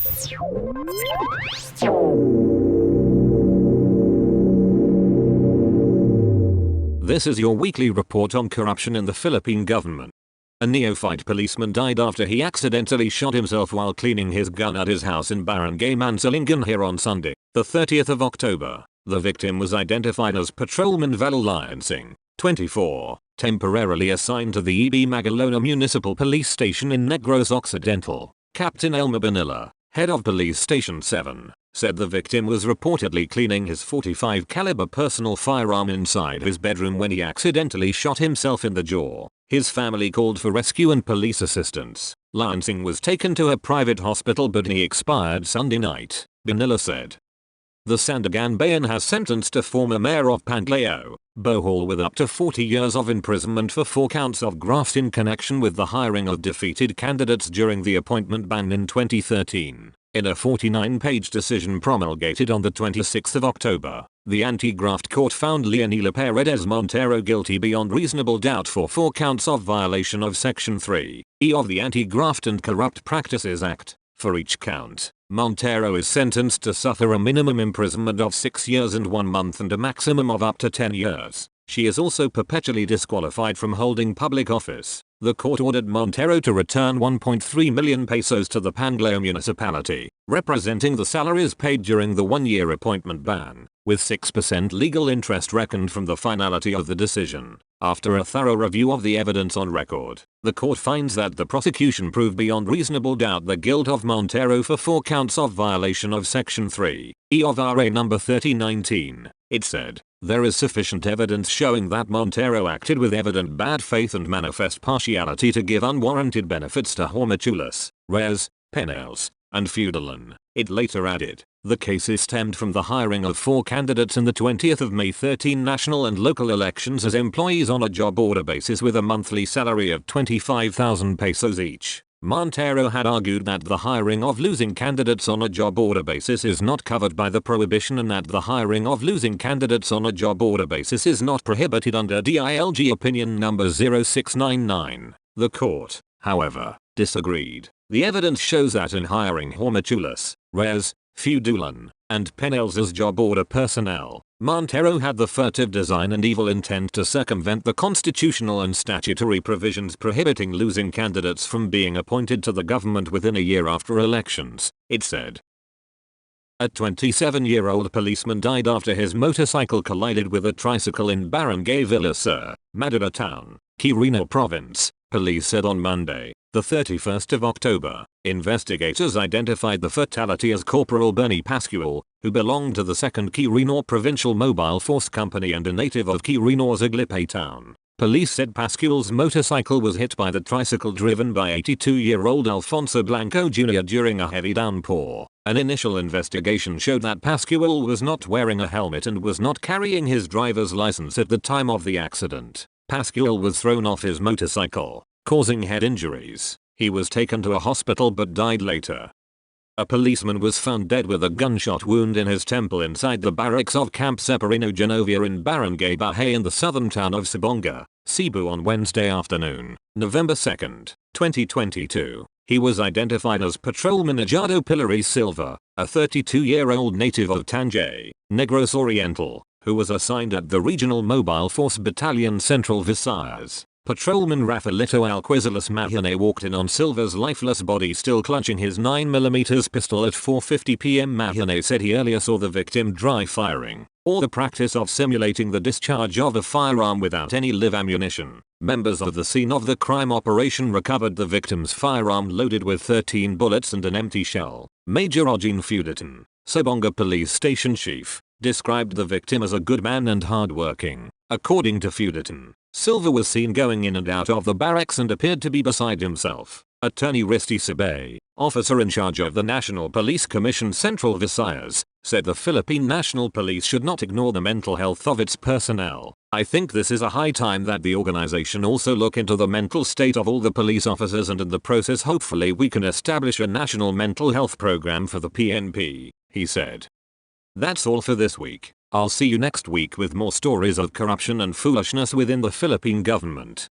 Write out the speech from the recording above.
This is your weekly report on corruption in the Philippine government. A neophyte policeman died after he accidentally shot himself while cleaning his gun at his house in Barangay Mansalingan here on Sunday, the 30th of October. The victim was identified as Patrolman Valulayan Singh, 24, temporarily assigned to the EB Magalona Municipal Police Station in Negros Occidental. Captain Elmer Banilla, head of Police Station 7, said the victim was reportedly cleaning his .45 caliber personal firearm inside his bedroom when he accidentally shot himself in the jaw. His family called for rescue and police assistance. Lansing was taken to a private hospital but he expired Sunday night, Banilla said. The Sandigan Bayan has sentenced a former mayor of Panglao, Bohol, with up to 40 years of imprisonment for 4 counts of graft in connection with the hiring of defeated candidates during the appointment ban in 2013. In a 49-page decision promulgated on the 26th of October, the anti-graft court found Leonila Paredes Montero guilty beyond reasonable doubt for 4 counts of violation of Section 3E of the Anti-Graft and Corrupt Practices Act. For each count, Montero is sentenced to suffer a minimum imprisonment of 6 years and 1 month and a maximum of up to 10 years. She is also perpetually disqualified from holding public office. The court ordered Montero to return 1.3 million pesos to the Panglao municipality, representing the salaries paid during the 1-year appointment ban, with 6% legal interest reckoned from the finality of the decision. After a thorough review of the evidence on record, the court finds that the prosecution proved beyond reasonable doubt the guilt of Montero for 4 counts of violation of Section 3E of RA No. 3019. It said, there is sufficient evidence showing that Montero acted with evident bad faith and manifest partiality to give unwarranted benefits to Hormichulas, Reyes, Penales, and Feudalan. It later added, the cases stemmed from the hiring of 4 candidates in the 20th of May 13 national and local elections as employees on a job order basis with a monthly salary of 25,000 pesos each. Montero had argued that the hiring of losing candidates on a job order basis is not covered by the prohibition and that the hiring of losing candidates on a job order basis is not prohibited under DILG Opinion number 0699. The court, however, disagreed. The evidence shows that in hiring Hormichulas, Reyes, Feudalan, and Penales as job order personnel, Montero had the furtive design and evil intent to circumvent the constitutional and statutory provisions prohibiting losing candidates from being appointed to the government within a year after elections, it said. A 27-year-old policeman died after his motorcycle collided with a tricycle in Barangay Villasur, Madura Town, Quirino Province, police said on Monday, the 31st of October. Investigators identified the fatality as Corporal Bernie Pascual, who belonged to the 2nd Quirino Provincial Mobile Force Company and a native of Quirino's Aglipay town. Police said Pascual's motorcycle was hit by the tricycle driven by 82-year-old Alfonso Blanco Jr. during a heavy downpour. An initial investigation showed that Pascual was not wearing a helmet and was not carrying his driver's license at the time of the accident. Pascual was thrown off his motorcycle, causing head injuries. He was taken to a hospital but died later. A policeman was found dead with a gunshot wound in his temple inside the barracks of Camp Separino Genovia in Barangay Bahay in the southern town of Sibonga, Cebu on Wednesday afternoon, November 2, 2022. He was identified as Patrolman Ejado Pilari Silva, a 32-year-old native of Tanjay, Negros Oriental, who was assigned at the Regional Mobile Force Battalion Central Visayas. Patrolman Rafaelito Alquizalas Mahane walked in on Silva's lifeless body still clutching his 9mm pistol at 4:50 p.m. Mahane said he earlier saw the victim dry firing, or the practice of simulating the discharge of a firearm without any live ammunition. Members of the scene of the crime operation recovered the victim's firearm loaded with 13 bullets and an empty shell. Major Eugene Feudalan, Sibonga Police Station Chief, described the victim as a good man and hardworking. According to Feudalan, Silva was seen going in and out of the barracks and appeared to be beside himself. Attorney Risty Sabay, officer in charge of the National Police Commission Central Visayas, said the Philippine National Police should not ignore the mental health of its personnel. I think this is a high time that the organization also look into the mental state of all the police officers and in the process hopefully we can establish a national mental health program for the PNP, he said. That's all for this week. I'll see you next week with more stories of corruption and foolishness within the Philippine government.